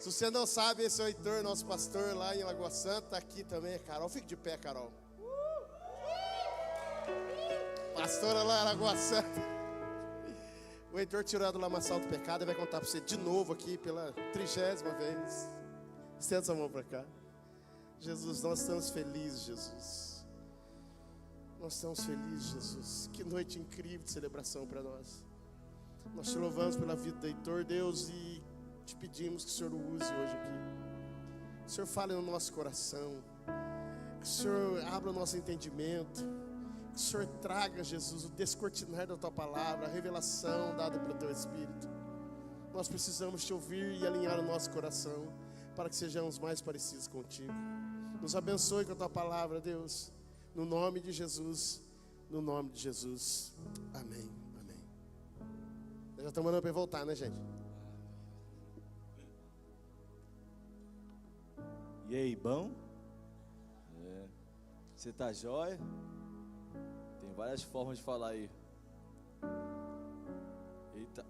Se você não sabe, esse é o Heitor, nosso pastor lá em Lagoa Santa. Aqui também é Carol. Fique de pé, Carol. Pastora lá em Lagoa Santa. O Heitor tirou do lamaçal do pecado e vai contar para você de novo aqui pela 30ª vez. Estenda sua mão para cá. Jesus, nós estamos felizes, Jesus. Nós estamos felizes, Jesus. Que noite incrível de celebração para nós. Nós te louvamos pela vida do Heitor, Deus, e te pedimos que o Senhor o use hoje aqui. Que o Senhor fale no nosso coração. Que o Senhor abra o nosso entendimento. Que o Senhor traga, Jesus, o descortinar da Tua palavra, a revelação dada pelo Teu Espírito. Nós precisamos Te ouvir e alinhar o nosso coração para que sejamos mais parecidos contigo. Nos abençoe com a Tua palavra, Deus. No nome de Jesus. No nome de Jesus. Amém. Amém. Eu já estou mandando para voltar, né, gente? E aí, bom? Você tá jóia? Tem várias formas de falar aí. Eita.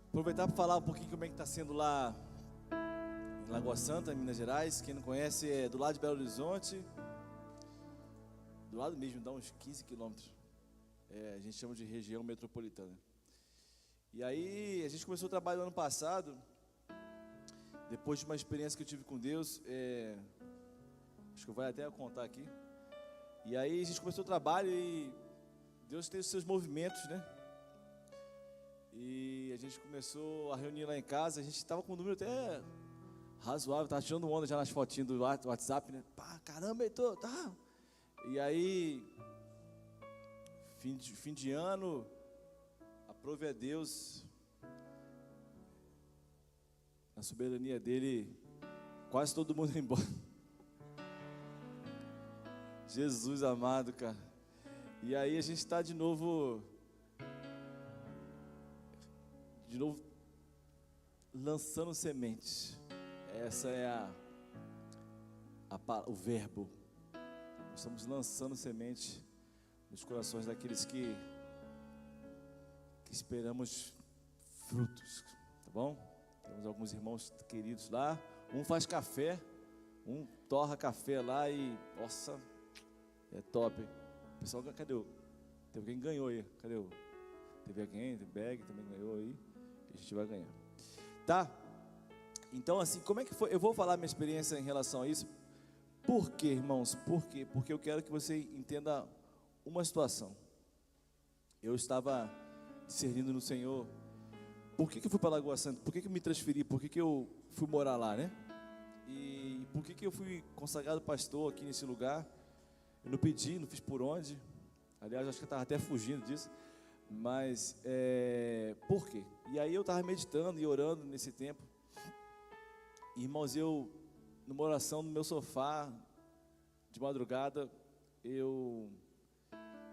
Aproveitar para falar um pouquinho como é que está sendo lá em Lagoa Santa, em Minas Gerais. Quem não conhece, é do lado de Belo Horizonte. Do lado mesmo, dá uns 15 quilômetros. A gente chama de região metropolitana. E aí, a gente começou o trabalho no ano passado. Depois de uma experiência que eu tive com Deus, acho que eu vou até contar aqui. E aí a gente começou o trabalho e Deus tem os seus movimentos, né? E a gente começou a reunir lá em casa. A gente estava com um número até razoável, estava tirando onda já nas fotinhas do WhatsApp, né? Pá, caramba, Heitor, tá. E aí, fim de ano, aprove a Deus. Na soberania dele, quase todo mundo ia embora. Jesus amado, cara. E aí a gente está de novo lançando sementes. Essa é o verbo. Nós estamos lançando sementes nos corações daqueles que esperamos frutos, tá bom? Temos alguns irmãos queridos lá. Um faz café, um torra café lá e, nossa, é top. O pessoal, cadê o? Teve quem ganhou aí? Cadê o? Teve alguém, o Bag também ganhou aí. E a gente vai ganhar. Tá? Então, assim, como é que foi? Eu vou falar minha experiência em relação a isso. Por quê, irmãos? Por quê? Porque eu quero que você entenda uma situação. Eu estava discernindo no Senhor. Por que eu fui para Lagoa Santa? Por que eu me transferi? Por que eu fui morar lá, né? E por que eu fui consagrado pastor aqui nesse lugar? Eu não pedi, não fiz por onde. Aliás, acho que eu estava até fugindo disso. Mas, por quê? E aí eu estava meditando e orando nesse tempo. Irmãos, numa oração no meu sofá, de madrugada, eu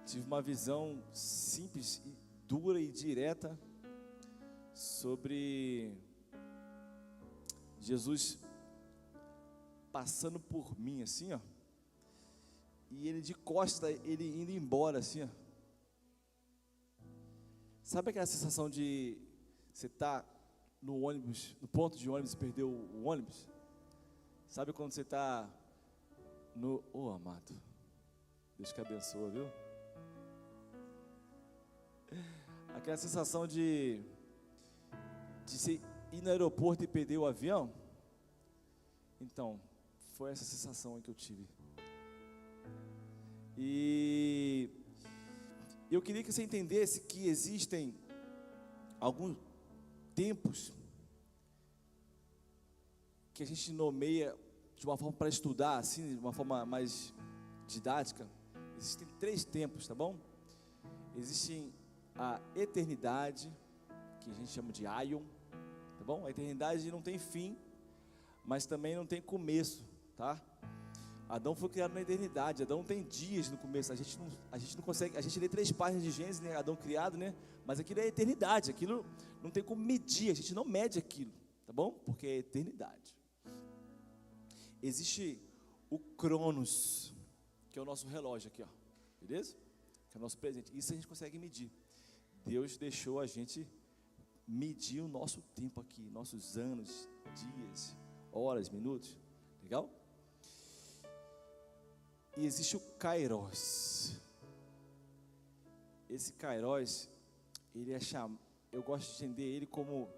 tive uma visão simples, dura e direta sobre Jesus passando por mim, assim, ó. E ele de costa, ele indo embora, assim, ó. Sabe aquela sensação de você estar no ônibus, no ponto de ônibus e perder o ônibus? Sabe quando você está no... Oh, amado, Deus que abençoa, viu? Aquela sensação de você ir no aeroporto e perder o avião. Então, foi essa sensação que eu tive. E eu queria que você entendesse que existem alguns tempos que a gente nomeia de uma forma para estudar, assim, de uma forma mais didática. Existem 3 tempos, tá bom? Existem a eternidade, que a gente chama de Aion, tá bom? A eternidade não tem fim, mas também não tem começo, tá? Adão foi criado na eternidade. Adão tem dias no começo. A gente não consegue. A gente lê 3 páginas de Gênesis, né? Adão criado, né? Mas aquilo é eternidade. Aquilo não tem como medir. A gente não mede aquilo, tá bom? Porque é eternidade. Existe o Cronos, que é o nosso relógio aqui, ó. Beleza? Que é o nosso presente. Isso a gente consegue medir. Deus deixou a gente medir o nosso tempo aqui, nossos anos, dias, horas, minutos. Legal? E existe o Kairos. Esse Kairos, ele é eu gosto de entender ele como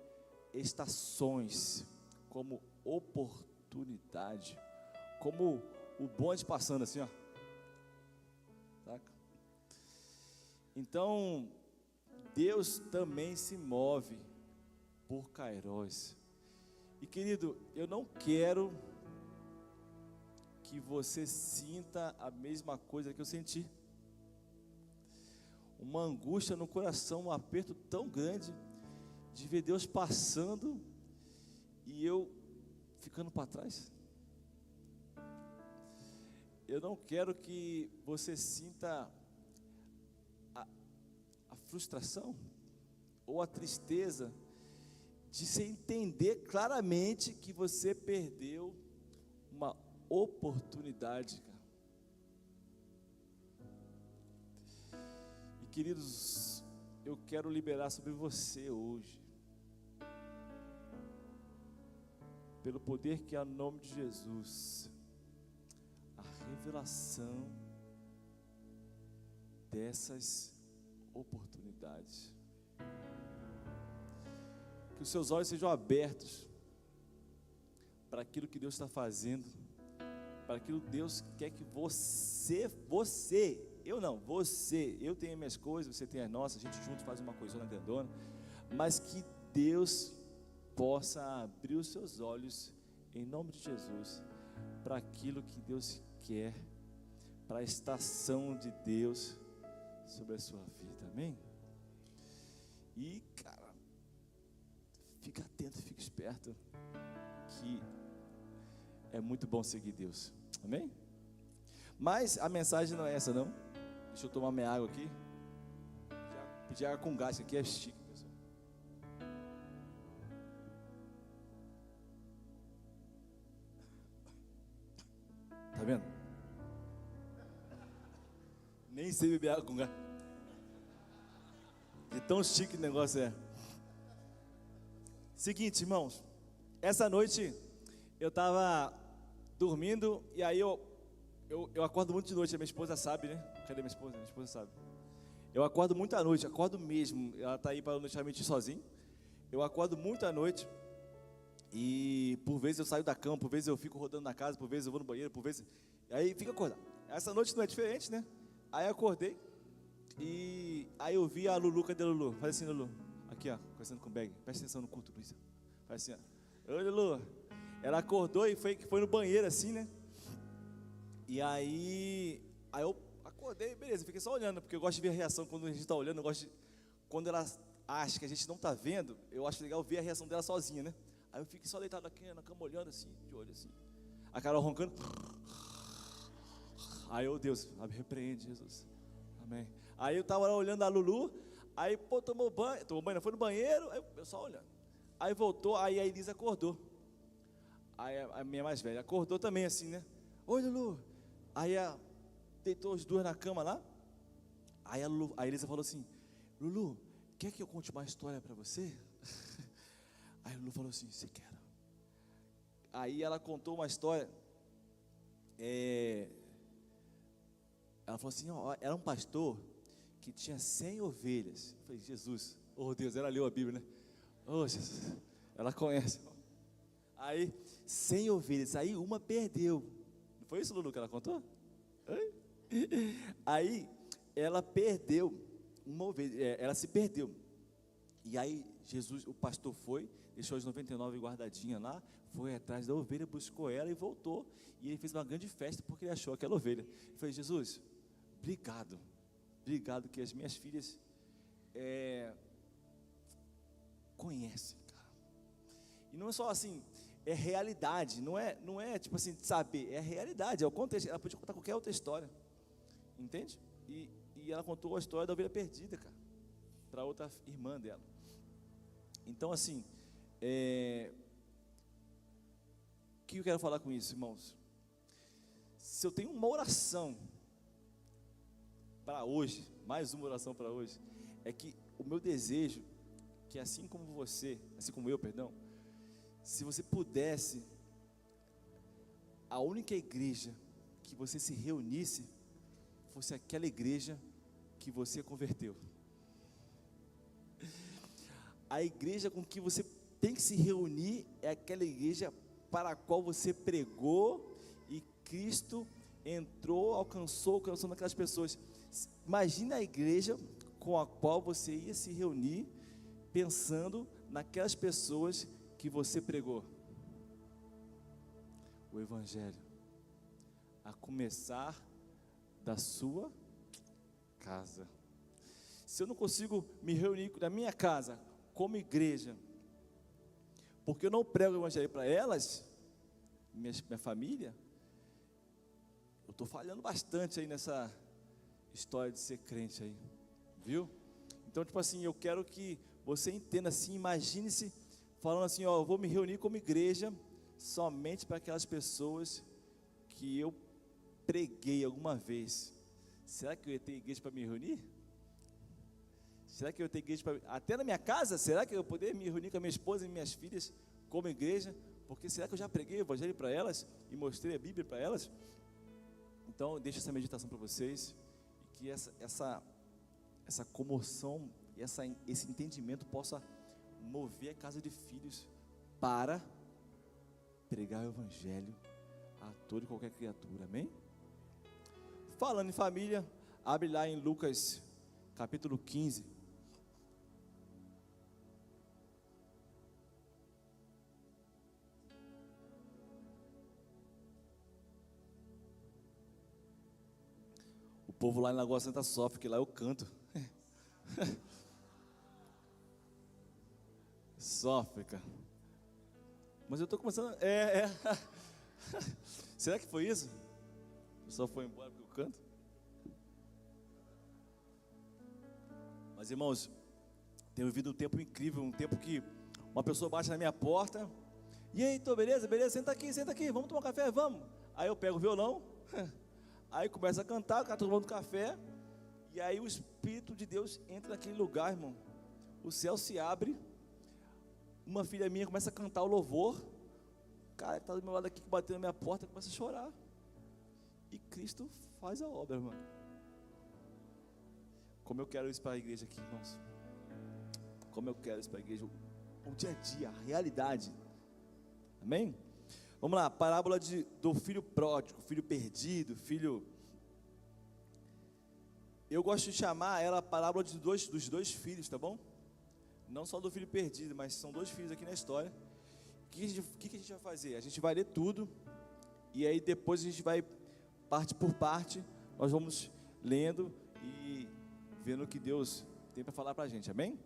estações, como oportunidade, como o bonde passando assim, ó. Saca? Então, Deus também se move por Kairos. E querido, eu não quero que você sinta a mesma coisa que eu senti. Uma angústia no coração, um aperto tão grande de ver Deus passando e eu ficando para trás. Eu não quero que você sinta a frustração ou a tristeza de se entender claramente que você perdeu uma oportunidade, cara. E queridos, eu quero liberar sobre você hoje, pelo poder que há no nome de Jesus, a revelação dessas oportunidades. Que os seus olhos sejam abertos para aquilo que Deus está fazendo, para aquilo que Deus quer que eu tenho minhas coisas, você tem as nossas, a gente junto faz uma coisona grandona, mas que Deus possa abrir os seus olhos, em nome de Jesus, para aquilo que Deus quer, para a estação de Deus sobre a sua vida, amém? E, cara, fica atento, fica esperto, que é muito bom seguir Deus, amém? Mas a mensagem não é essa, não. Deixa eu tomar minha água aqui. Pedir água com gás, aqui é chique, pessoal. Tá vendo? Nem sei beber água com gás. De tão chique o negócio é. Seguinte, irmãos, essa noite eu estava dormindo e aí eu acordo muito de noite, a minha esposa sabe, né? Cadê minha esposa? Minha esposa sabe. Eu acordo muito à noite, acordo mesmo. Ela está aí para não deixar mentir sozinho. Eu acordo muito à noite e por vezes eu saio da cama, por vezes eu fico rodando na casa, por vezes eu vou no banheiro, por vezes... Aí fica acordado. Essa noite não é diferente, né? Aí eu acordei e aí eu vi a Lulu, cadê a Lulu? Faz assim, Lulu. Aqui, ó, conversando com o Bag. Presta atenção no culto, Luísa. Faz assim, ó. Oi, Lulu. Ela acordou e foi no banheiro assim, né? E aí eu acordei, beleza, fiquei só olhando, porque eu gosto de ver a reação quando a gente está olhando, quando ela acha que a gente não está vendo, eu acho legal ver a reação dela sozinha, né? Aí eu fico só deitado aqui na cama olhando assim, de olho assim. A Carol roncando. Aí, Deus, repreende, Jesus. Amém. Aí eu estava olhando a Lulu, aí tomou banho, não, foi no banheiro, aí eu só olhando. Aí voltou, aí a Elisa acordou. Aí a minha mais velha acordou também assim, né? Oi, Lulu. Aí deitou as duas na cama lá. Aí a Elisa falou assim: Lulu, quer que eu conte uma história para você? Aí a Lulu falou assim: você quer? Aí ela contou uma história. Ela falou assim: ó, era um pastor que tinha 100 ovelhas. Eu falei: Jesus, oh Deus, ela leu a Bíblia, né? Oh Jesus, ela conhece. Aí 100 ovelhas, aí uma perdeu. Não foi isso, Lulu, que ela contou? Aí ela perdeu uma ovelha, ela se perdeu. E aí Jesus, o pastor deixou as 99 guardadinhas lá, foi atrás da ovelha, buscou ela e voltou. E ele fez uma grande festa porque ele achou aquela ovelha. Eu falei: Jesus, obrigado que as minhas filhas conhecem, cara. E não é só assim, é realidade, não é tipo assim, saber, é realidade, é o contexto. Ela podia contar qualquer outra história, entende? E ela contou a história da ovelha perdida, cara, para outra irmã dela. Então assim, o que eu quero falar com isso, irmãos? Se eu tenho uma oração para hoje, mais uma oração para hoje, é que o meu desejo que assim como eu, perdão, se você pudesse, a única igreja que você se reunisse fosse aquela igreja que você converteu. A igreja com que você tem que se reunir é aquela igreja para a qual você pregou e Cristo entrou, alcançou o coração daquelas pessoas. Imagina a igreja com a qual você ia se reunir, pensando naquelas pessoas que você pregou. O Evangelho, a começar da sua casa. Se eu não consigo me reunir na minha casa como igreja, porque eu não prego o Evangelho para elas, minha família, eu estou falhando bastante aí nessa história de ser crente aí, viu? Então, tipo assim, eu quero que você entenda assim, imagine-se falando assim, ó, eu vou me reunir como igreja somente para aquelas pessoas que eu preguei alguma vez. Será que eu ia ter igreja para me reunir? Será que eu ia ter igreja até na minha casa? Será que eu ia poder me reunir com a minha esposa e minhas filhas como igreja? Porque será que eu já preguei o Evangelho para elas e mostrei a Bíblia para elas? Então, deixa essa meditação para vocês e que essa comoção, esse entendimento possa mover a casa de filhos para pregar o Evangelho a toda e qualquer criatura, amém? Falando em família, abre lá em Lucas capítulo 15. O povo lá em Lagoa Santa sofre, que lá eu canto. Sofre, cara. Mas eu estou começando. Será que foi isso? O pessoal foi embora porque eu canto? Mas, irmãos, tenho vivido um tempo incrível, um tempo que uma pessoa bate na minha porta. E aí, tô, beleza? Beleza? Senta aqui, vamos tomar um café? Vamos. Aí eu pego o violão, aí começa a cantar, o cara tomando café. E aí o Espírito de Deus entra naquele lugar, irmão. O céu se abre. Uma filha minha começa a cantar o louvor. O cara que está do meu lado aqui, que bateu na minha porta, começa a chorar. E Cristo faz a obra, irmão. Como eu quero isso para a igreja aqui, irmãos. Como eu quero isso para a igreja. O dia a dia, a realidade. Amém? Vamos lá, parábola do filho pródigo, filho perdido, filho... Eu gosto de chamar ela a parábola dos dois filhos, tá bom? Não só do filho perdido, mas são dois filhos aqui na história. O que a gente vai fazer? A gente vai ler tudo, e aí depois a gente vai, parte por parte, nós vamos lendo e vendo o que Deus tem para falar para a gente, amém?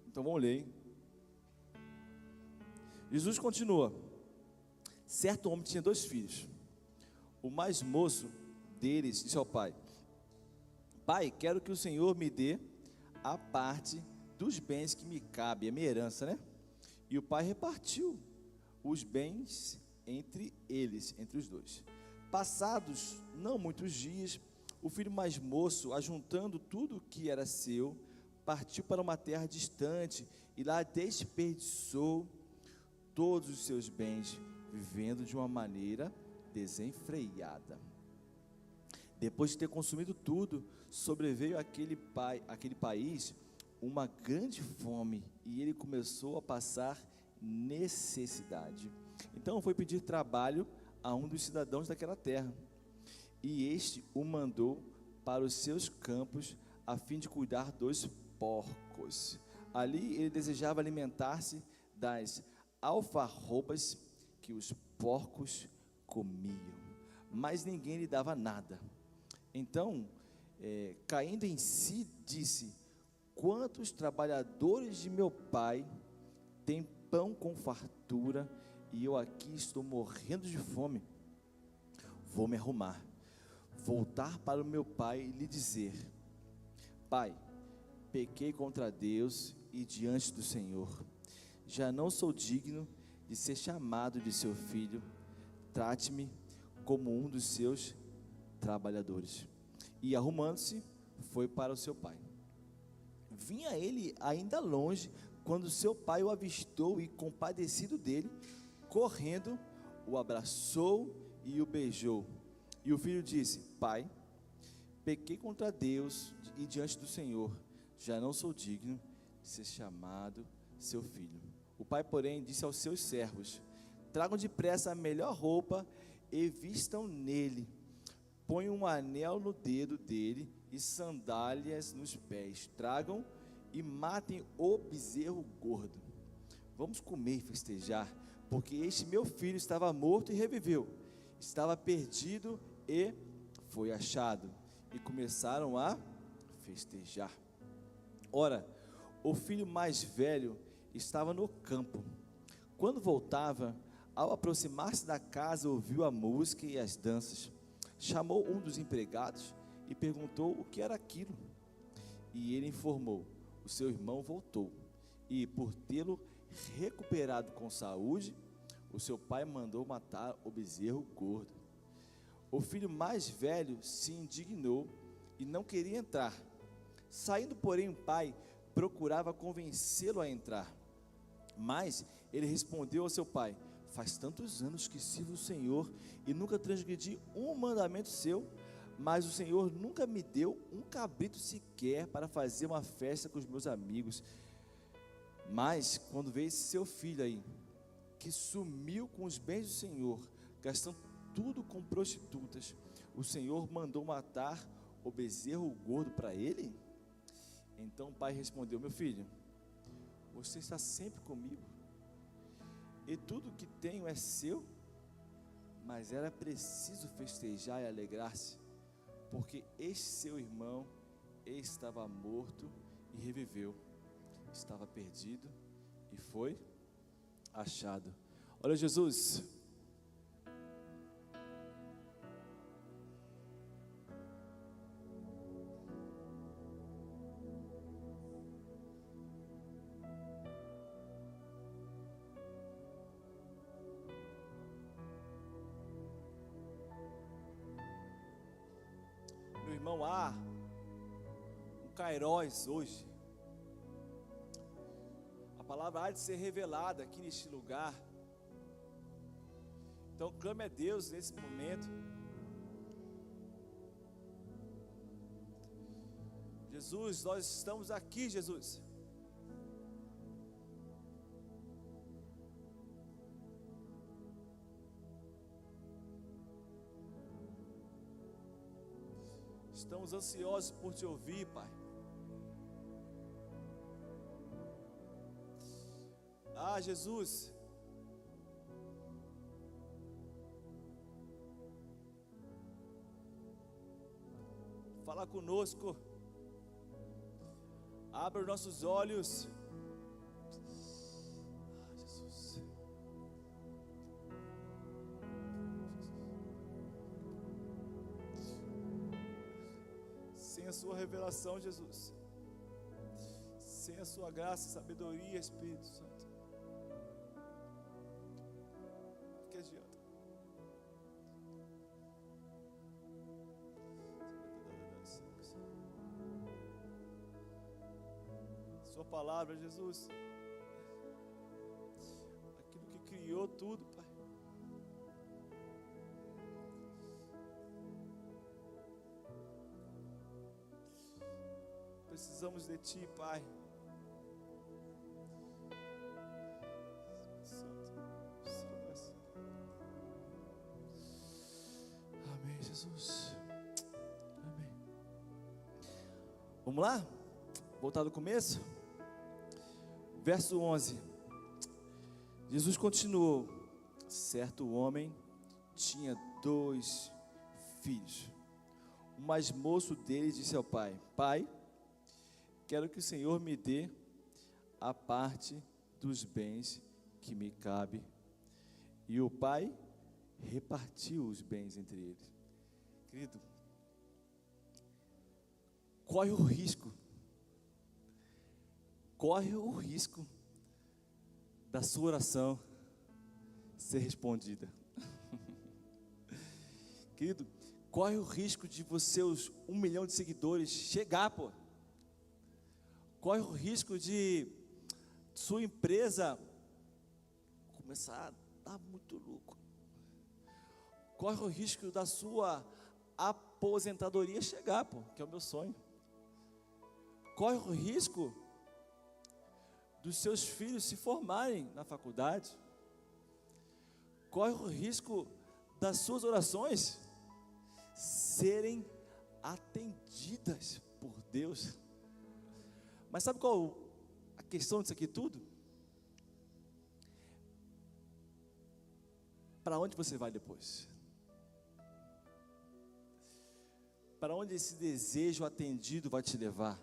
Então vamos ler, hein? Jesus continua. Certo homem tinha 2 filhos. O mais moço deles disse ao pai: Pai, quero que o Senhor me dê a parte dos bens que me cabe, a minha herança, né? E o pai repartiu os bens entre eles, entre os dois. Passados não muitos dias, o filho mais moço, ajuntando tudo o que era seu, partiu para uma terra distante e lá desperdiçou todos os seus bens, vivendo de uma maneira desenfreada. Depois de ter consumido tudo, sobreveio àquele país uma grande fome, e ele começou a passar necessidade. Então foi pedir trabalho a um dos cidadãos daquela terra, e este o mandou para os seus campos, a fim de cuidar dos porcos. Ali ele desejava alimentar-se das alfarrobas que os porcos comiam, mas ninguém lhe dava nada. Então, caindo em si, disse: quantos trabalhadores de meu pai têm pão com fartura, e eu aqui estou morrendo de fome. Vou me arrumar, voltar para o meu pai e lhe dizer: Pai, pequei contra Deus e diante do Senhor. Já não sou digno de ser chamado de seu filho. Trate-me como um dos seus trabalhadores. E arrumando-se, foi para o seu pai. Vinha ele ainda longe, quando seu pai o avistou e, compadecido dele, correndo, o abraçou e o beijou. E o filho disse: Pai, pequei contra Deus e diante do Senhor, já não sou digno de ser chamado seu filho. O pai, porém, disse aos seus servos: Tragam depressa a melhor roupa e vistam nele. Ponham um anel no dedo dele e sandálias nos pés. Tragam e matem o bezerro gordo. Vamos comer e festejar, porque este meu filho estava morto e reviveu, estava perdido e foi achado. E começaram a festejar. Ora, o filho mais velho estava no campo. Quando voltava, ao aproximar-se da casa, ouviu a música e as danças. Chamou um dos empregados e perguntou o que era aquilo. E ele informou: o seu irmão voltou, e por tê-lo recuperado com saúde, o seu pai mandou matar o bezerro gordo. O filho mais velho se indignou e não queria entrar. Saindo, porém, o pai procurava convencê-lo a entrar. Mas ele respondeu ao seu pai: faz tantos anos que sirvo o Senhor e nunca transgredi um mandamento seu, mas o Senhor nunca me deu um cabrito sequer para fazer uma festa com os meus amigos. Mas quando veio esse seu filho aí, que sumiu com os bens do Senhor, gastando tudo com prostitutas, o Senhor mandou matar o bezerro gordo para ele? Então o pai respondeu: meu filho, você está sempre comigo, e tudo que tenho é seu, mas era preciso festejar e alegrar-se, porque este seu irmão estava morto e reviveu, estava perdido e foi achado. Olha, Jesus, meu irmão, há um Kairos hoje. A palavra há de ser revelada aqui neste lugar. Então clame a Deus nesse momento. Jesus, nós estamos aqui, Jesus. Estamos ansiosos por te ouvir, Pai. Ah, Jesus, fala conosco, abra os nossos olhos. Ah, Jesus. Sem a sua revelação, Jesus, sem a sua graça, sabedoria, Espírito Santo, que adianta? Sua palavra, Jesus, aquilo que criou tudo, Pai. Precisamos de Ti, Pai. Amém, Jesus. Amém. Vamos lá? Voltar do começo? Verso 11. Jesus continuou: certo homem tinha 2 filhos. O mais moço deles disse ao pai: Pai, quero que o Senhor me dê a parte dos bens que me cabe. E o pai repartiu os bens entre eles. Querido, corre o risco da sua oração ser respondida. Querido, corre o risco de você, os 1 milhão de seguidores, chegar, pô. corre o risco de sua empresa começar a dar muito lucro. Corre o risco da sua aposentadoria chegar, pô, que é o meu sonho. Corre o risco dos seus filhos se formarem na faculdade. Corre o risco das suas orações serem atendidas por Deus. Mas sabe qual a questão disso aqui tudo? Para onde você vai depois? Para onde esse desejo atendido vai te levar?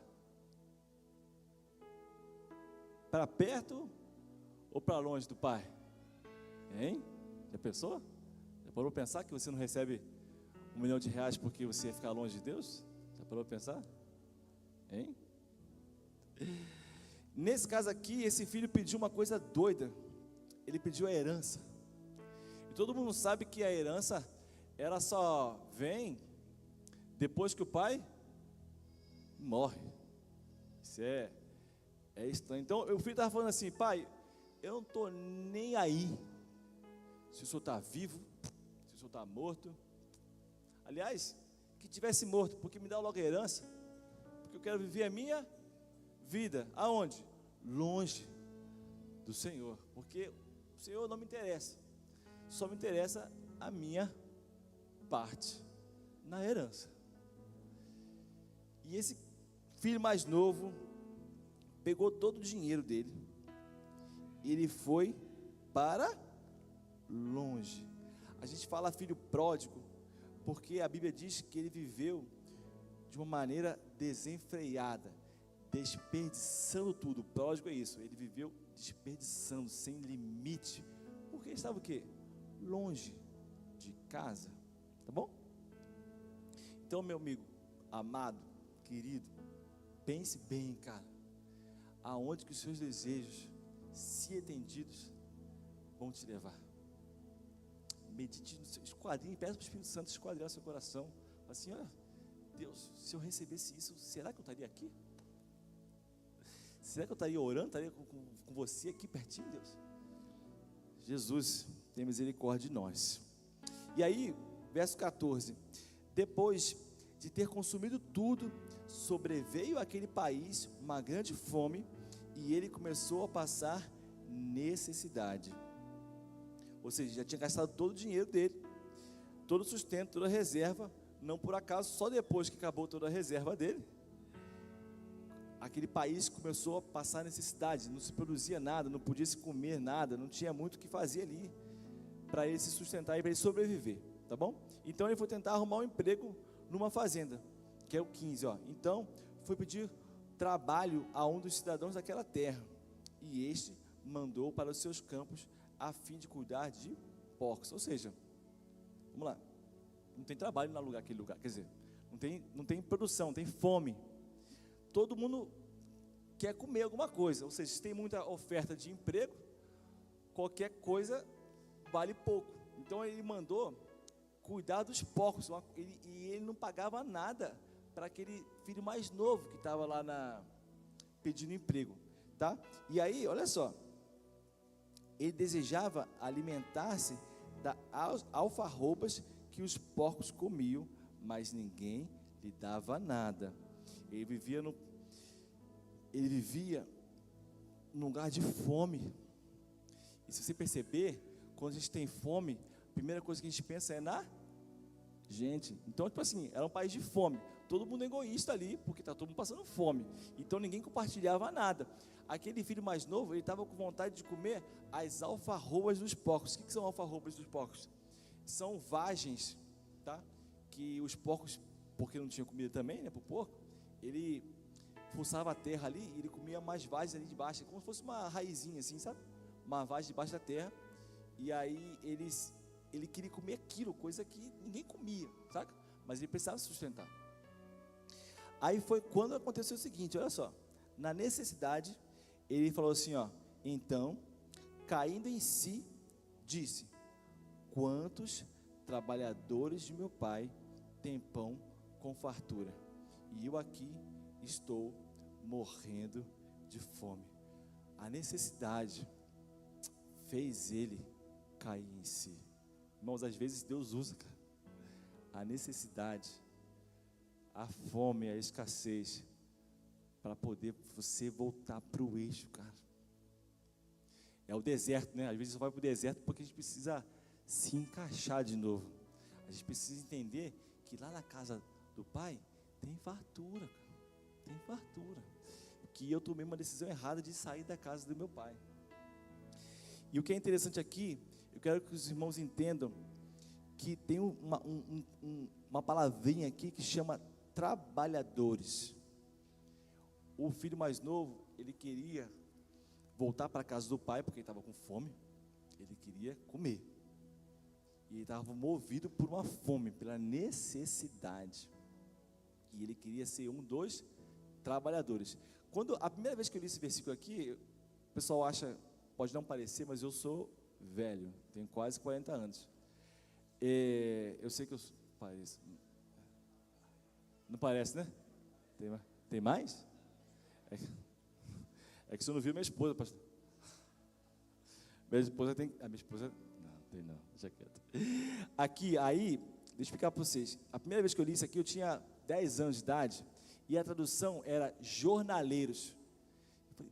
Para perto ou para longe do Pai? Hein? Já pensou? Já parou para pensar que você não recebe R$1 milhão porque você ia ficar longe de Deus? Já parou para pensar? Hein? Nesse caso aqui, esse filho pediu uma coisa doida. Ele pediu a herança. E todo mundo sabe que a herança, ela só vem depois que o pai morre. Isso é estranho. Então o filho estava falando assim: pai, eu não estou nem aí se o senhor está vivo, se o senhor está morto. Aliás, que tivesse morto, porque me dá logo a herança, porque eu quero viver a minha vida. Aonde? Longe do Senhor, porque o Senhor não me interessa, só me interessa a minha parte na herança. E esse filho mais novo pegou todo o dinheiro dele e ele foi para longe. A gente fala filho pródigo porque a Bíblia diz que ele viveu de uma maneira desenfreada, desperdiçando tudo. O pródigo é isso, ele viveu desperdiçando, sem limite, porque ele estava o quê? Longe de casa, tá bom? Então, meu amigo amado, querido, pense bem, cara, aonde que os seus desejos, se atendidos, vão te levar. Medite, esquadrinhe, peça para o Espírito Santo esquadrinhar seu coração. Assim, olha, Deus, se eu recebesse isso, será que eu estaria aqui? Será que eu estaria orando, estaria com você aqui pertinho, Deus? Jesus, tem misericórdia de nós. E aí, verso 14: depois de ter consumido tudo, sobreveio àquele país uma grande fome, e ele começou a passar necessidade. Ou seja, já tinha gastado todo o dinheiro dele, todo o sustento, toda a reserva. Não por acaso, só depois que acabou toda a reserva dele, aquele país começou a passar necessidade. Não se produzia nada, não podia se comer nada, não tinha muito o que fazer ali para ele se sustentar e para ele sobreviver, tá bom? Então ele foi tentar arrumar um emprego numa fazenda, que é o 15, ó. Então foi pedir trabalho a um dos cidadãos daquela terra, e este mandou para os seus campos a fim de cuidar de porcos. Ou seja, vamos lá, não tem trabalho no lugar, aquele lugar, quer dizer, não tem produção, tem fome. Todo mundo quer comer alguma coisa, ou seja, se tem muita oferta de emprego, qualquer coisa vale pouco. Então ele mandou cuidar dos porcos, e ele não pagava nada para aquele filho mais novo que estava lá pedindo emprego, tá? E aí, olha só, ele desejava alimentar-se das alfarrobas que os porcos comiam, mas ninguém lhe dava nada. Ele vivia num lugar de fome. E se você perceber, quando a gente tem fome, a primeira coisa que a gente pensa é na gente. Então, tipo assim, era um país de fome. Todo mundo é egoísta ali, porque está todo mundo passando fome. Então ninguém compartilhava nada. Aquele filho mais novo, ele estava com vontade de comer as alfarrobas dos porcos. O que são alfarrobas dos porcos? São vagens, tá? Que os porcos, porque não tinha comida também, né, para o porco, ele fuçava a terra ali e ele comia mais vagens ali de baixo, como se fosse uma raizinha assim, sabe? Uma vagem debaixo da terra. E aí ele queria comer aquilo, coisa que ninguém comia, sabe? Mas ele precisava se sustentar. Aí foi quando aconteceu o seguinte, olha só, na necessidade, ele falou assim, ó: então, caindo em si, disse: quantos trabalhadores de meu pai têm pão com fartura, e eu aqui estou morrendo de fome. A necessidade fez ele cair em si. Irmãos, às vezes Deus usa, cara, a necessidade, a fome, a escassez, para poder você voltar para o eixo, cara. É o deserto, né? Às vezes você vai para o deserto porque a gente precisa se encaixar de novo. A gente precisa entender que lá na casa do Pai tem fartura, cara. Tem fartura. Que eu tomei uma decisão errada de sair da casa do meu pai. E o que é interessante aqui, eu quero que os irmãos entendam que tem uma palavrinha aqui que chama trabalhadores. O filho mais novo, ele queria voltar para a casa do pai, porque ele estava com fome, ele queria comer. E ele estava movido por uma fome, pela necessidade. E ele queria ser um dos trabalhadores. Quando a primeira vez que eu li esse versículo aqui, o pessoal acha, pode não parecer, mas eu sou velho, tenho quase 40 anos. Eu sei que eu pareço. Não parece, né? Tem mais? É que você não viu minha esposa, pastor. Minha esposa tem. A minha esposa. Não, tem não, deixa quieto. Aqui, aí, deixa eu explicar para vocês. A primeira vez que eu li isso aqui, eu tinha 10 anos de idade, e a tradução era jornaleiros. Eu falei,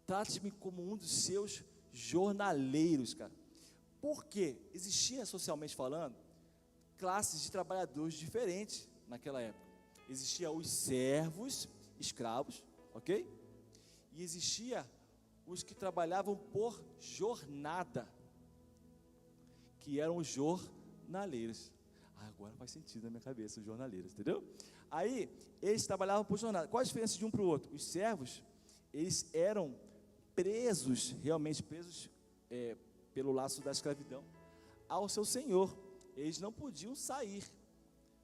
trate-me como um dos seus jornaleiros, cara. Porque existia, socialmente falando, classes de trabalhadores diferentes naquela época. Existia os servos, escravos, ok? E existia os que trabalhavam por jornada, que eram os jornaleiros. Agora faz sentido na minha cabeça, os jornaleiros, entendeu? Aí, eles trabalhavam por jornada. Qual a diferença de um para o outro? Os servos, eles eram presos, realmente presos pelo laço da escravidão, ao seu senhor. Eles não podiam sair,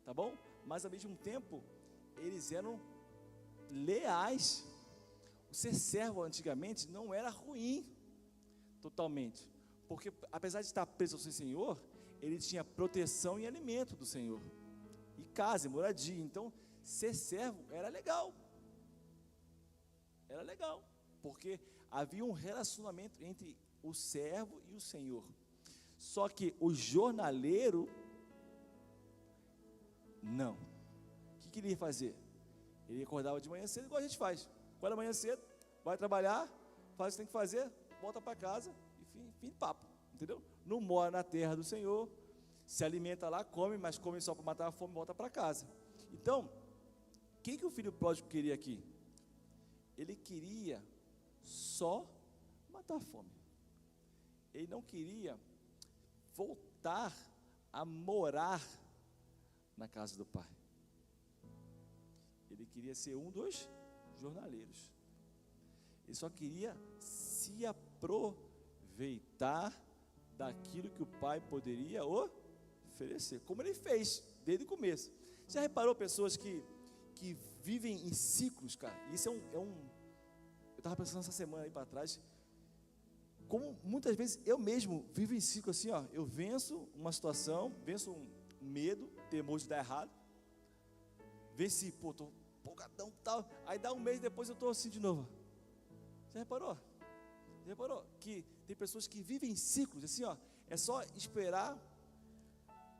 tá bom? Mas, ao mesmo tempo, eles eram leais. O ser servo, antigamente, não era ruim, totalmente. Porque, apesar de estar preso ao seu senhor, ele tinha proteção e alimento do Senhor, e casa, e moradia. Então, ser servo era legal, porque havia um relacionamento entre o servo e o Senhor. Só que o jornaleiro, não. O que ele ia fazer? Ele acordava de manhã cedo, igual a gente faz. Acorda manhã cedo, vai trabalhar, faz o que tem que fazer, volta para casa, e fim de papo, entendeu? Não mora na terra do Senhor, se alimenta lá, come, mas come só para matar a fome e volta para casa. Então, o que o filho pródigo queria aqui? Ele queria só matar a fome. Ele não queria voltar a morar na casa do pai. Ele queria ser um dos jornaleiros. Ele só queria se aproveitar daquilo que o pai poderia oferecer, como ele fez desde o começo. Já reparou pessoas que vivem em ciclos, cara? Isso eu estava pensando essa semana aí para trás, como muitas vezes eu mesmo vivo em ciclo assim, ó. Eu venço uma situação, venço um medo, temor de dar errado, venci, tô empolgadão e tal, aí dá um mês depois eu tô assim de novo. Já reparou? Que tem pessoas que vivem em ciclos, assim, ó, é só esperar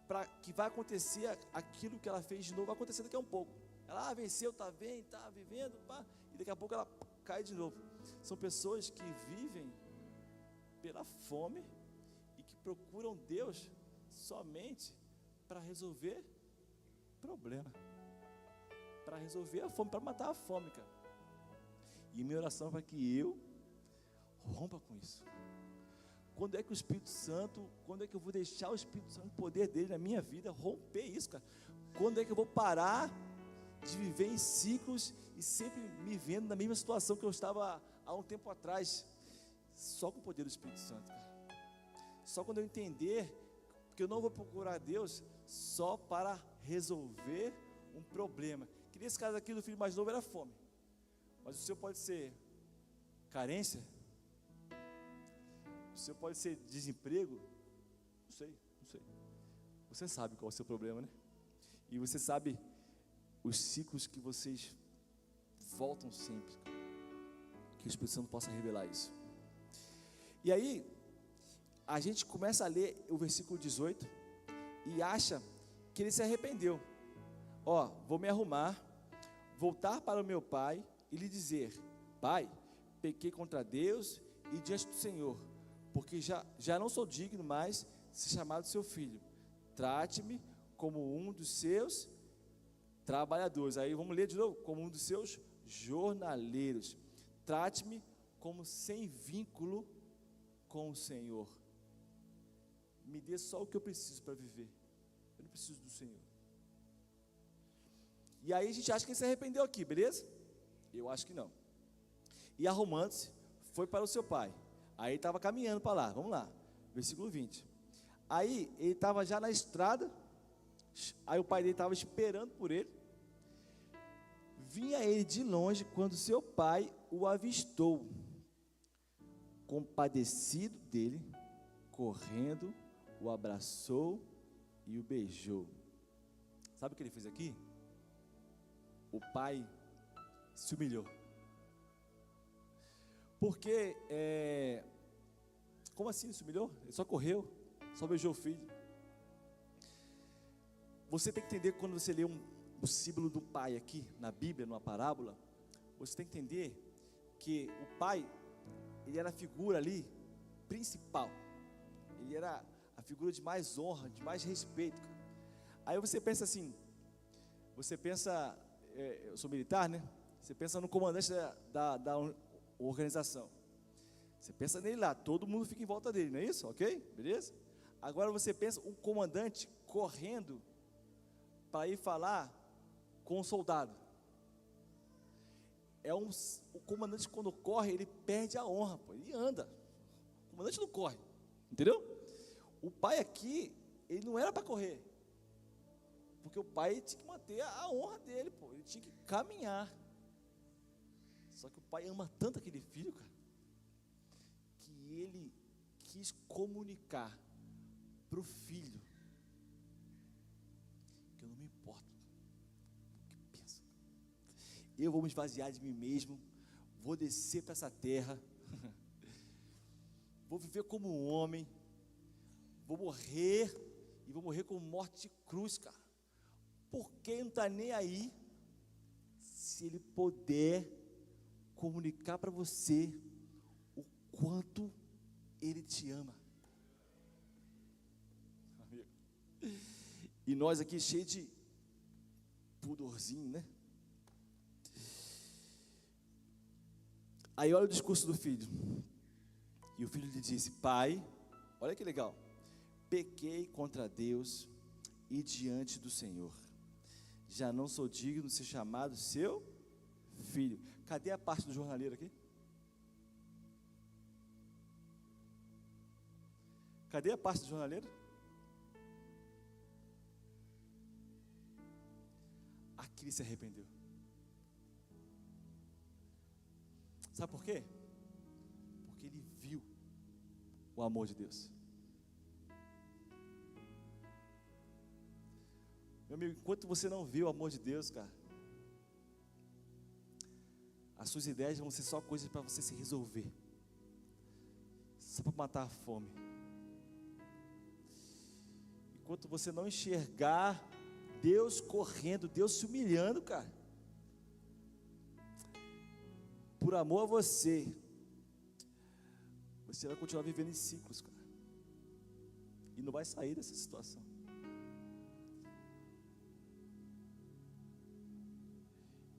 para que vai acontecer aquilo que ela fez de novo, vai acontecer daqui a um pouco. Ela venceu, está bem, está vivendo, pá, e daqui a pouco ela cai de novo. São pessoas que vivem pela fome e que procuram Deus somente para resolver problema, para resolver a fome, para matar a fome, cara. E minha oração é para que eu rompa com isso. Quando é que o Espírito Santo, quando é que eu vou deixar o Espírito Santo, o poder dele na minha vida, romper isso, cara? Quando é que eu vou parar de viver em ciclos e sempre me vendo na mesma situação que eu estava há um tempo atrás? Só com o poder do Espírito Santo, cara. Só quando eu entender que eu não vou procurar Deus só para resolver um problema. Que nesse caso aqui do filho mais novo era fome, mas o seu pode ser carência, o seu pode ser desemprego, não sei. Você sabe qual é o seu problema, né? E você sabe os ciclos que vocês voltam sempre. Que o Espírito Santo possa revelar isso. E aí, a gente começa a ler o versículo 18 e acha que ele se arrependeu. Ó, vou me arrumar, voltar para o meu pai e lhe dizer: Pai, pequei contra Deus e diante do Senhor, porque já não sou digno mais de ser chamado seu filho. Trate-me como um dos seus trabalhadores. Aí vamos ler de novo: como um dos seus jornaleiros. Trate-me como sem vínculo com o Senhor. Me dê só o que eu preciso para viver. Eu não preciso do Senhor. E aí a gente acha que ele se arrependeu aqui, beleza? Eu acho que não. E arrumando-se, foi para o seu pai. Aí ele estava caminhando para lá, vamos lá, versículo 20. Aí ele estava já na estrada, aí o pai dele estava esperando por ele. Vinha ele de longe quando seu pai o avistou. Compadecido dele, correndo, o abraçou e o beijou. Sabe o que ele fez aqui? O pai se humilhou. Porque, como assim ele se humilhou? Ele só correu, só beijou o filho. Você tem que entender que quando você lê o símbolo do pai aqui, na Bíblia, numa parábola, você tem que entender que o pai, ele era a figura ali, principal. Ele era a figura de mais honra, de mais respeito. Aí você pensa assim, eu sou militar, né? Você pensa no comandante da organização. Você pensa nele lá, todo mundo fica em volta dele, não é isso? Ok? Beleza? Agora você pensa um comandante correndo para ir falar com um soldado. O comandante, quando corre, ele perde a honra, pô, ele anda. O comandante não corre, entendeu? O pai aqui, ele não era para correr, porque o pai tinha que manter a honra dele, pô, ele tinha que caminhar. Só que o pai ama tanto aquele filho, cara, que ele quis comunicar para o filho que eu não me importo com o que pensa. Eu vou me esvaziar de mim mesmo, vou descer para essa terra, vou viver como um homem, vou morrer, e vou morrer com morte de cruz, cara, porque ele não está nem aí, se ele puder comunicar para você o quanto ele te ama. Amigo. E nós aqui cheios de pudorzinho, né? Aí olha o discurso do filho. E o filho lhe disse: Pai, olha que legal, pequei contra Deus e diante do Senhor. Já não sou digno de ser chamado seu filho. Cadê a parte do jornaleiro aqui? Cadê a parte do jornaleiro? Aqui ele se arrependeu. Sabe por quê? Porque ele viu o amor de Deus. Meu amigo, enquanto você não vê o amor de Deus, cara, as suas ideias vão ser só coisas para você se resolver, só para matar a fome. Enquanto você não enxergar Deus correndo, Deus se humilhando, cara, por amor a você, você vai continuar vivendo em ciclos, cara, e não vai sair dessa situação.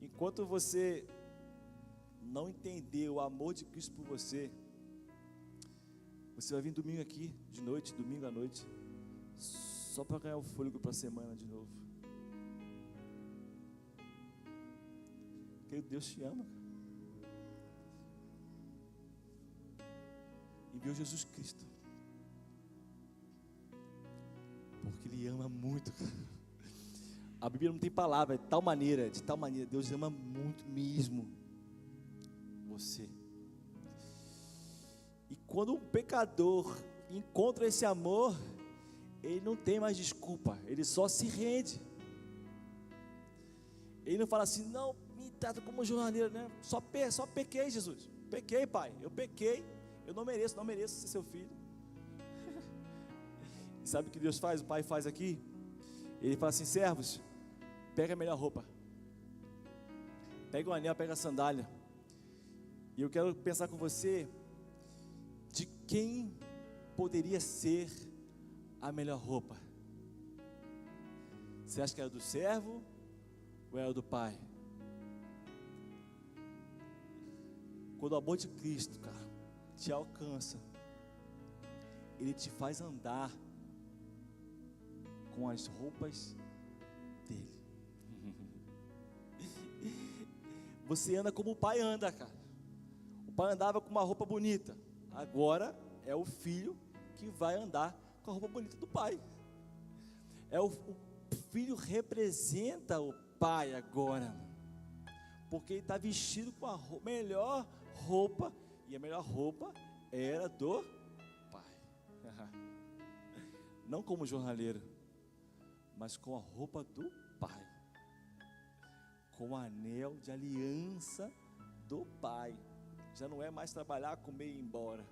Enquanto você não entender o amor de Cristo por você, você vai vir domingo aqui, de noite, domingo à noite, só para ganhar o fôlego para a semana de novo. Porque Deus te ama, cara. Enviou Jesus Cristo, porque Ele ama muito, cara. A Bíblia não tem palavra, de tal maneira, Deus ama muito mesmo você. E quando um pecador encontra esse amor, ele não tem mais desculpa, ele só se rende. Ele não fala assim, não, me trata como jornaleiro, né? Só pequei, Jesus. Pequei, pai. Eu pequei. Eu não mereço ser seu filho. E sabe o que Deus faz? O pai faz aqui? Ele fala assim: servos, pega a melhor roupa. Pega o anel, pega a sandália. E eu quero pensar com você de quem poderia ser a melhor roupa. Você acha que era do servo ou era do pai? Quando o amor de Cristo, cara, te alcança, Ele te faz andar com as roupas dele. Você anda como o pai anda, cara. O pai andava com uma roupa bonita. Agora é o filho que vai andar com a roupa bonita do pai. O filho representa o pai agora, porque ele está vestido com a melhor roupa, e a melhor roupa era do pai. Não como jornaleiro, mas com a roupa do pai, com o anel de aliança do pai. Já não é mais trabalhar, comer e ir embora,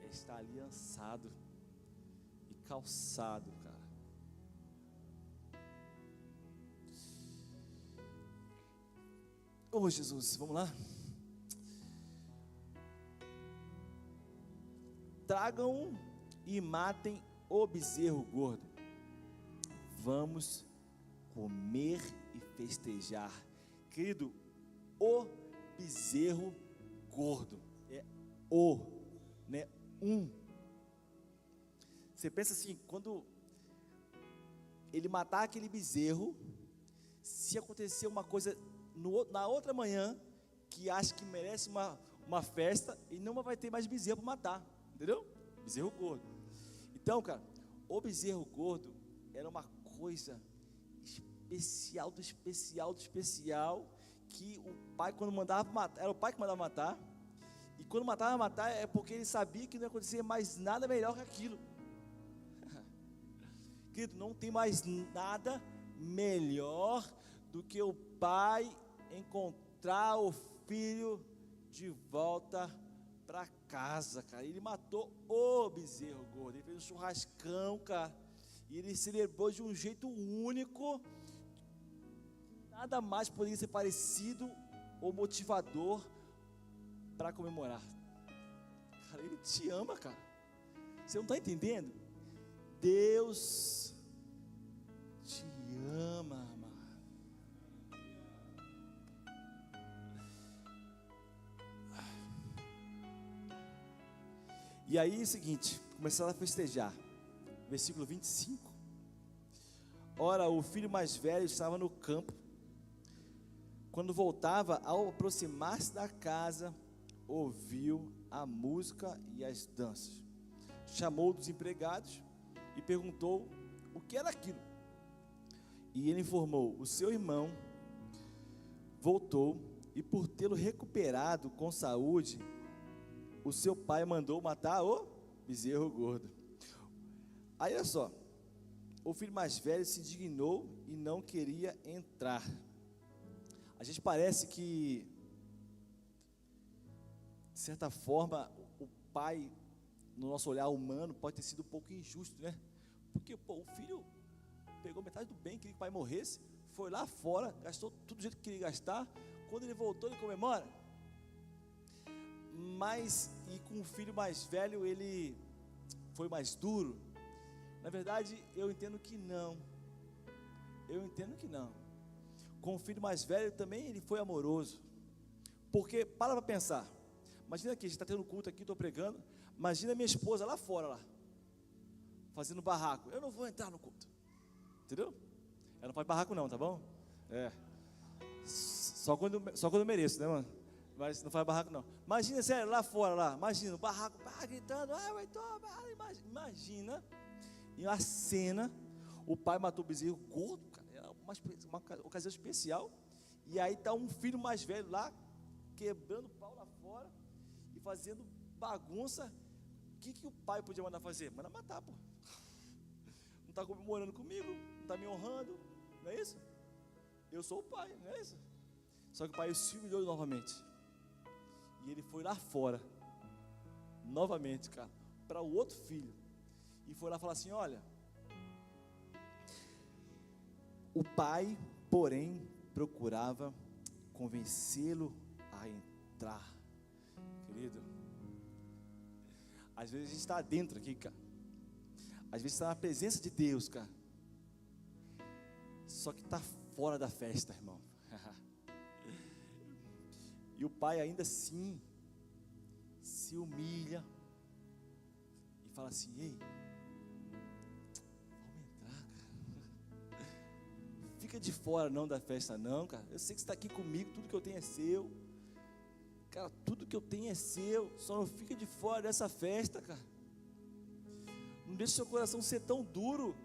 é estar aliançado e calçado, cara. Oh, Jesus, vamos lá? Tragam e matem o bezerro gordo. Vamos comer e festejar. Querido, o bezerro gordo. É o, né? Você pensa assim, quando ele matar aquele bezerro, se acontecer uma coisa na outra manhã, que acha que merece uma festa, e não vai ter mais bezerro para matar, entendeu? Bezerro gordo. Então, cara, o bezerro gordo era uma coisa especial do especial do especial, que o pai, quando mandava matar, era o pai que mandava matar, e quando matava matar é porque ele sabia que não ia acontecer mais nada melhor que aquilo. Querido, não tem mais nada melhor do que o pai encontrar o filho de volta para casa, cara. Ele matou o bezerro gordo, ele fez um churrascão, cara, e ele celebrou de um jeito único. Nada mais poderia ser parecido ou motivador para comemorar. Cara, ele te ama, cara. Você não está entendendo? Deus te ama, amado. E aí é o seguinte, começaram a festejar. Versículo 25. Ora, o filho mais velho estava no campo. Quando voltava, ao aproximar-se da casa, ouviu a música e as danças. Chamou dos empregados e perguntou o que era aquilo. E ele informou: o seu irmão voltou, e por tê-lo recuperado com saúde, o seu pai mandou matar o bezerro gordo. Aí olha só, o filho mais velho se indignou e não queria entrar. A gente parece que, de certa forma, o pai, no nosso olhar humano, pode ter sido um pouco injusto, né? Porque, o filho pegou metade do bem, queria que o pai morresse, foi lá fora, gastou tudo do jeito que queria gastar. Quando ele voltou, ele comemora. Mas, e com o filho mais velho, ele foi mais duro? Na verdade, eu entendo que não. Com o filho mais velho também ele foi amoroso. Porque, para pensar, imagina aqui, a gente está tendo culto aqui, estou pregando, imagina minha esposa lá fora, lá, fazendo barraco. Eu não vou entrar no culto, entendeu? Ela não faz barraco não, tá bom? Só quando eu mereço, né, mano? Mas não faz barraco não. Imagina, sério, lá fora, lá, imagina, o barraco, gritando, imagina, e a cena, o pai matou o bezerro gordo, cara, era uma ocasião especial, e aí está um filho mais velho lá, quebrando pau lá fora, e fazendo bagunça. O que o pai podia mandar fazer? Manda matar, pô. Não está comemorando comigo, não está me honrando, não é isso? Eu sou o pai, não é isso? Só que o pai se humilhou novamente. E ele foi lá fora, novamente, cara, para o outro filho. E foi lá falar assim: olha, o pai, porém, procurava convencê-lo a entrar. Querido, às vezes a gente está dentro aqui, cara. Às vezes está na presença de Deus, cara. Só que está fora da festa, irmão. E o pai ainda assim se humilha e fala assim: ei, vamos entrar, cara. Fica de fora não da festa não, cara. Eu sei que você está aqui comigo, tudo que eu tenho é seu. Cara, tudo que eu tenho é seu. Só não fica de fora dessa festa, cara. Não deixe seu coração ser tão duro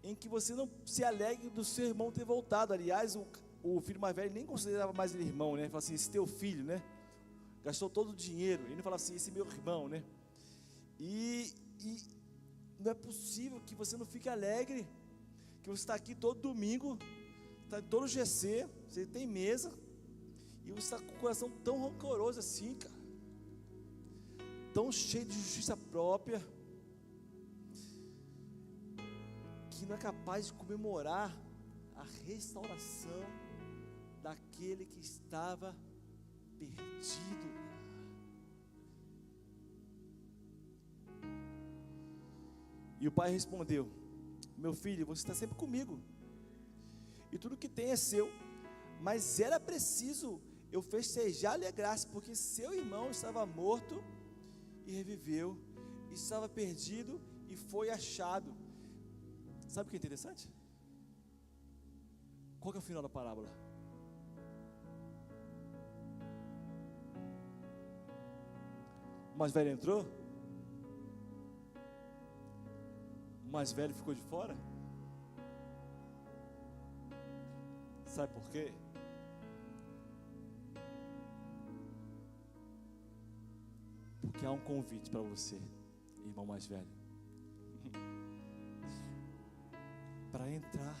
em que você não se alegre do seu irmão ter voltado. Aliás, o filho mais velho nem considerava mais ele irmão, né? Ele fala assim: esse teu filho, né? Gastou todo o dinheiro. Ele não fala assim: esse meu irmão, né? E não é possível que você não fique alegre, que você está aqui todo domingo, está em todo o GC, você tem mesa, e você está com o coração tão rancoroso assim, cara, tão cheio de justiça própria, que não é capaz de comemorar a restauração daquele que estava perdido. E o pai respondeu: meu filho, você está sempre comigo, e tudo que tem é seu, mas era preciso eu festejar, alegrar-se, porque seu irmão estava morto e reviveu, estava perdido e foi achado. Sabe o que é interessante? Qual que é o final da parábola? O mais velho entrou, o mais velho ficou de fora. Sabe por quê? Porque há um convite para você, irmão mais velho, para entrar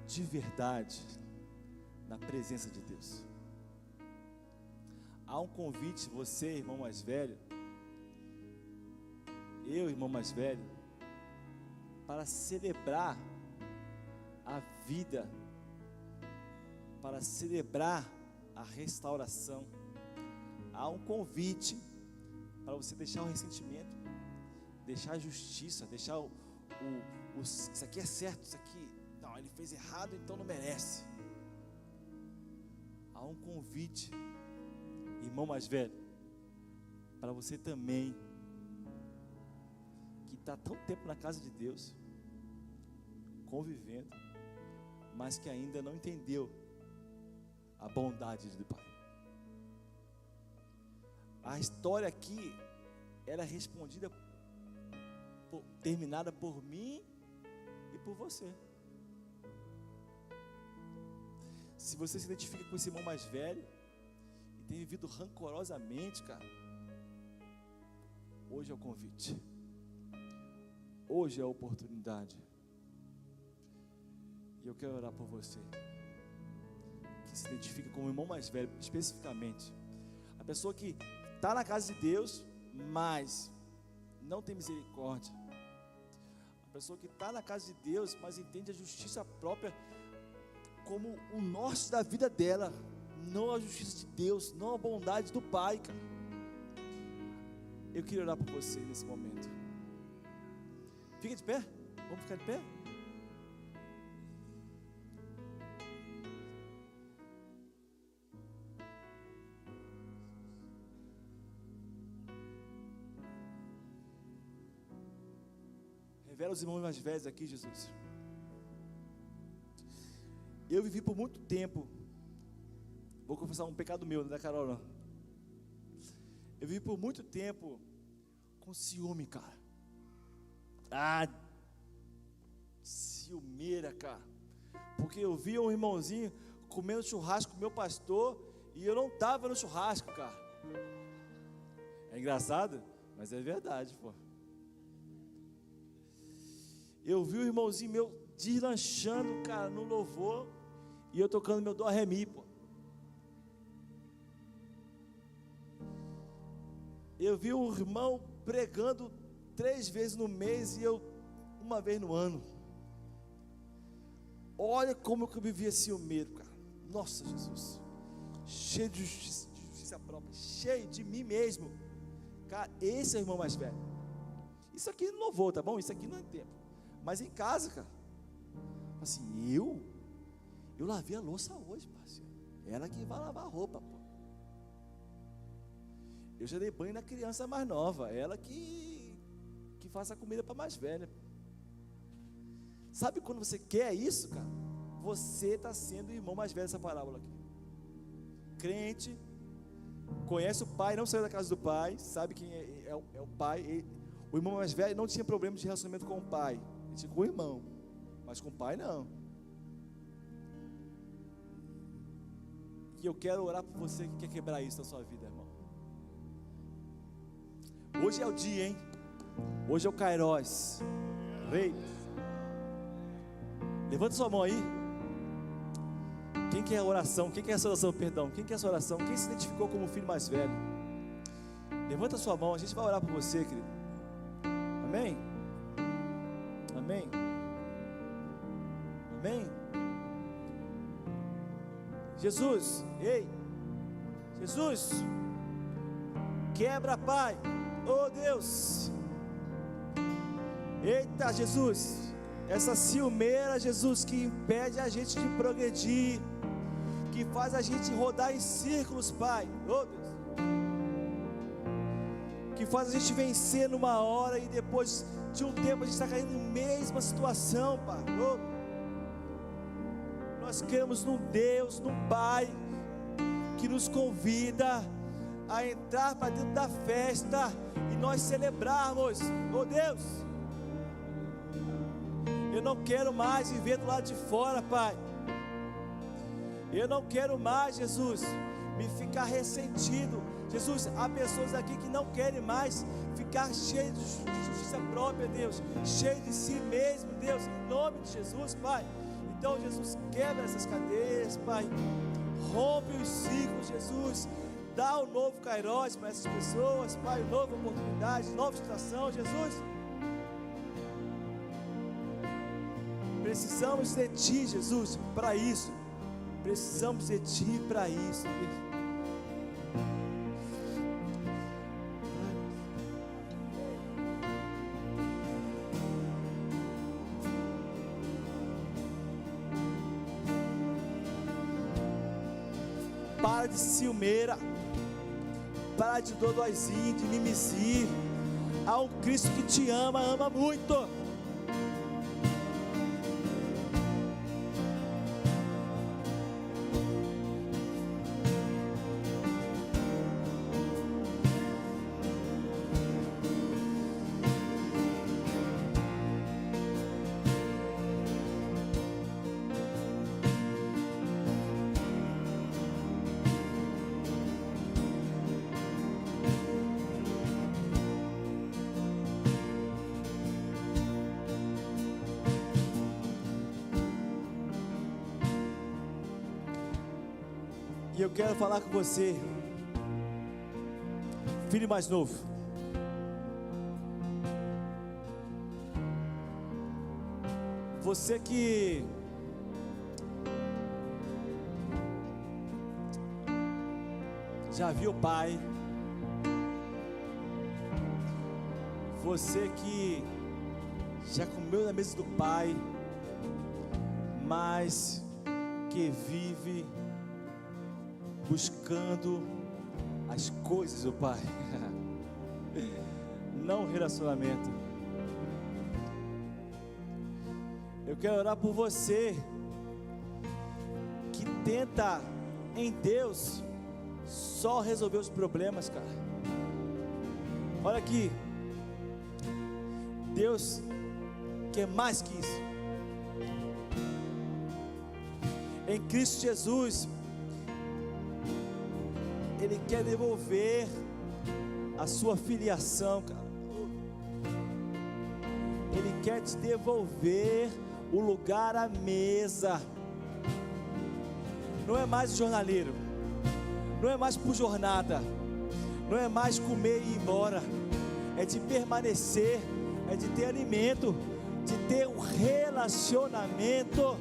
de verdade na presença de Deus. Há um convite, você, irmão mais velho, eu, irmão mais velho, para celebrar a vida, para celebrar a restauração. Há um convite para você deixar o ressentimento, deixar a justiça, deixar isso aqui é certo, isso aqui, não, ele fez errado, então não merece. Há um convite, irmão mais velho, para você também, que está tão tempo na casa de Deus, convivendo, mas que ainda não entendeu a bondade do Pai. A história aqui era respondida, terminada por mim e por você. Se você se identifica com esse irmão mais velho e tem vivido rancorosamente, cara, hoje é o convite, hoje é a oportunidade. E eu quero orar por você que se identifica como irmão mais velho, especificamente a pessoa que está na casa de Deus, mas não tem misericórdia. A pessoa que está na casa de Deus, mas entende a justiça própria como o norte da vida dela, não a justiça de Deus, não a bondade do Pai, cara. Eu queria orar por você nesse momento. Fica de pé, vamos ficar de pé? Revela os irmãos mais velhos aqui, Jesus. Eu vivi por muito tempo, vou confessar um pecado meu, não é da Carol não. Eu vivi por muito tempo com ciúme, cara. Ciumeira, cara. Porque eu via um irmãozinho comendo churrasco com meu pastor e eu não estava no churrasco, cara. É engraçado, mas é verdade, pô. Eu vi o irmãozinho meu deslanchando, cara, no louvor, E eu tocando meu dó ré mi, pô. Eu vi um irmão pregando 3 vezes no mês e eu 1 vez no ano. Olha como que eu vivia ciúmeiro, cara. Nossa, Jesus. Cheio de justiça própria, cheio de mim mesmo. Cara, esse é o irmão mais velho. Isso aqui não louvou, tá bom? Isso aqui não é tempo. Mas em casa, cara. Assim, eu lavei a louça hoje, parceiro. Ela que vai lavar a roupa, pô. Eu já dei banho na criança mais nova. Ela que faz a comida para mais velha. Sabe quando você quer isso, cara? Você está sendo o irmão mais velho dessa parábola aqui. Crente, conhece o pai, não saiu da casa do pai, sabe quem é o pai. O irmão mais velho não tinha problema de relacionamento com o pai. Ele tinha com o irmão, mas com o pai não. E eu quero orar por você que quer quebrar isso na sua vida, irmão. Hoje é o dia, hein? Hoje é o Kairos. Rei. Levanta sua mão aí. Quem quer a oração? Quem quer essa oração? Perdão. Quem quer essa oração? Quem se identificou como o filho mais velho? Levanta sua mão. A gente vai orar por você, querido. Amém? Amém? Amém? Jesus. Ei. Jesus. Quebra, Pai. Oh Deus. Eita, Jesus. Essa ciumeira, Jesus, que impede a gente de progredir, que faz a gente rodar em círculos, Pai. Oh Deus. Que faz a gente vencer numa hora e depois de um tempo a gente está caindo na mesma situação, Pai. Oh. Nós queremos num Deus, num Pai que nos convida a entrar para dentro da festa e nós celebrarmos. Oh Deus, eu não quero mais viver do lado de fora, Pai. Eu não quero mais, Jesus, me ficar ressentido. Jesus, há pessoas aqui que não querem mais ficar cheios de justiça própria, Deus, cheio de si mesmo, Deus, em nome de Jesus, Pai. Então, Jesus, quebra essas cadeias, Pai. Rompe os ciclos, Jesus. Dá um novo Kairos para essas pessoas, Pai, nova oportunidade, nova estação, Jesus. Precisamos de Ti, Jesus, para isso. Precisamos de Ti para isso. Para de ciumeira. Para de dodóizinho, de mimizir. Há um Cristo que te ama, ama muito. E eu quero falar com você, filho mais novo. Você que já viu o pai, você que já comeu na mesa do pai, mas que vive buscando as coisas do Pai, não relacionamento. Eu quero orar por você que tenta em Deus só resolver os problemas, cara. Olha aqui, Deus quer mais que isso. Em Cristo Jesus, Ele quer devolver a sua filiação, cara. Ele quer te devolver o lugar à mesa. não é mais jornaleiro, não é mais por jornada, não é mais comer e ir embora, é de permanecer, é de ter alimento, de ter um relacionamento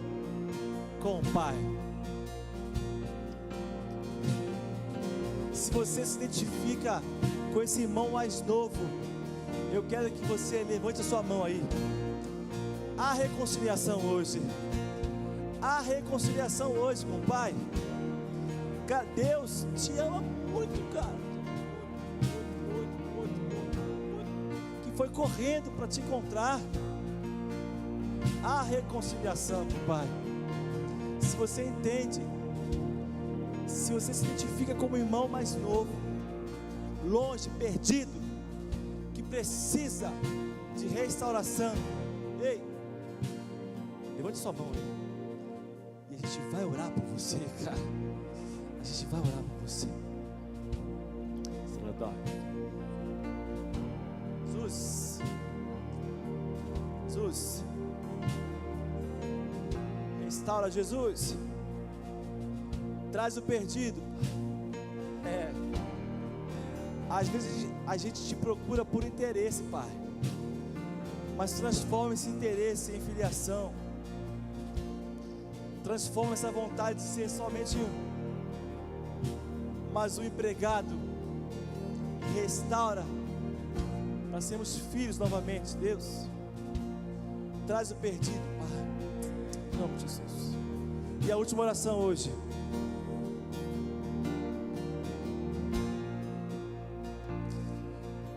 com o Pai. Se você se identifica com esse irmão mais novo, eu quero que você levante a sua mão aí. Há reconciliação hoje. Há reconciliação hoje com o Pai. Cara, Deus te ama muito, cara. Muito. Que foi correndo para te encontrar. Há reconciliação com o Pai. Se você entende, se você se identifica como irmão mais novo, longe, perdido, que precisa de restauração, ei, levante sua mão aí, e a gente vai orar por você, cara. A gente vai orar por você. Jesus, Jesus, restaura, Jesus. Traz o perdido. Às vezes a gente te procura por interesse, Pai, mas transforma esse interesse em filiação. Transforma essa vontade de ser somente mas um empregado. Restaura para sermos filhos novamente, Deus. Traz o perdido, Pai, em nome de Jesus. E a última oração hoje.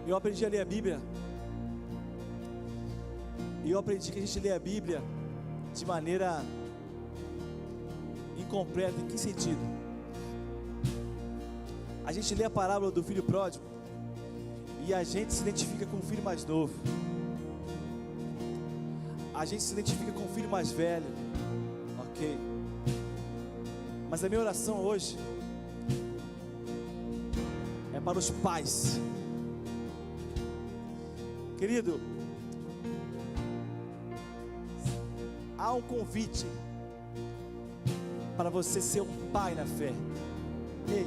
Eu aprendi a ler a Bíblia. E eu aprendi que a gente lê a Bíblia de maneira incompleta. Em que sentido? A gente lê a parábola do filho pródigo e a gente se identifica com o filho mais novo. A gente se identifica com o filho mais velho. Ok. Mas a minha oração hoje é para os pais. Querido, há um convite para você ser um pai na fé. Ei,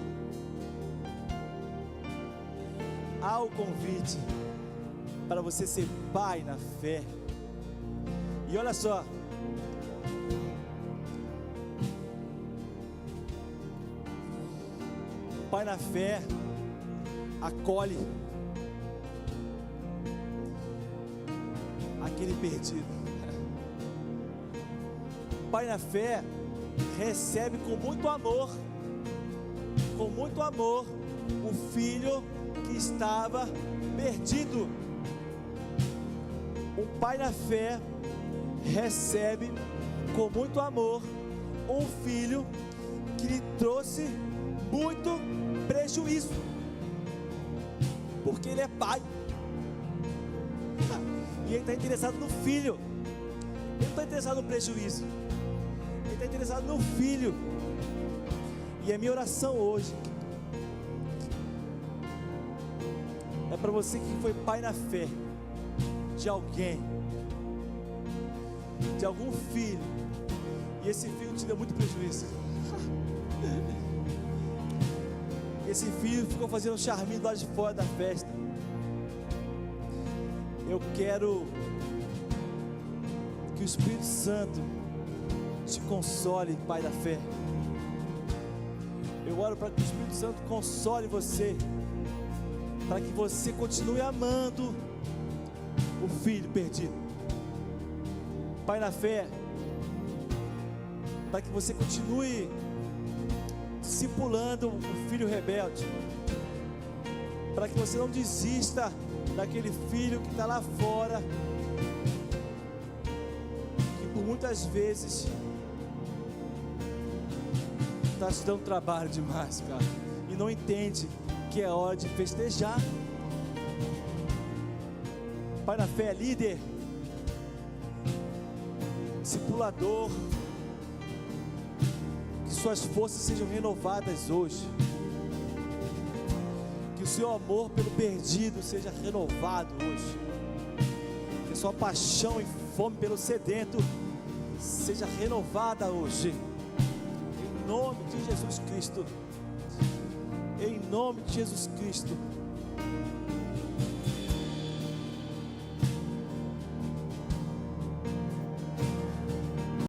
há um convite para você ser pai na fé. E olha só, o pai na fé acolhe aquele perdido. O pai na fé recebe com muito amor o filho que estava perdido. O pai na fé recebe com muito amor um filho que lhe trouxe muito prejuízo, porque ele é pai. E ele está interessado no filho. Ele não está interessado no prejuízo. Ele está interessado no filho. E a minha oração hoje é para você que foi pai na fé de alguém, de algum filho, e esse filho te deu muito prejuízo. Esse filho ficou fazendo um charminho lá de fora da festa. Eu quero que o Espírito Santo te console, pai da fé. Eu oro para que o Espírito Santo console você, para que você continue amando o filho perdido. Pai na fé, para que você continue discipulando o filho rebelde, para que você não desista daquele filho que está lá fora, que por muitas vezes está te dando trabalho demais, cara, e não entende que é hora de festejar. Pai na fé, líder, discipulador, que suas forças sejam renovadas hoje, que o seu amor pelo perdido seja renovado hoje, que a sua paixão e fome pelo sedento seja renovada hoje, em nome de Jesus Cristo. Em nome de Jesus Cristo.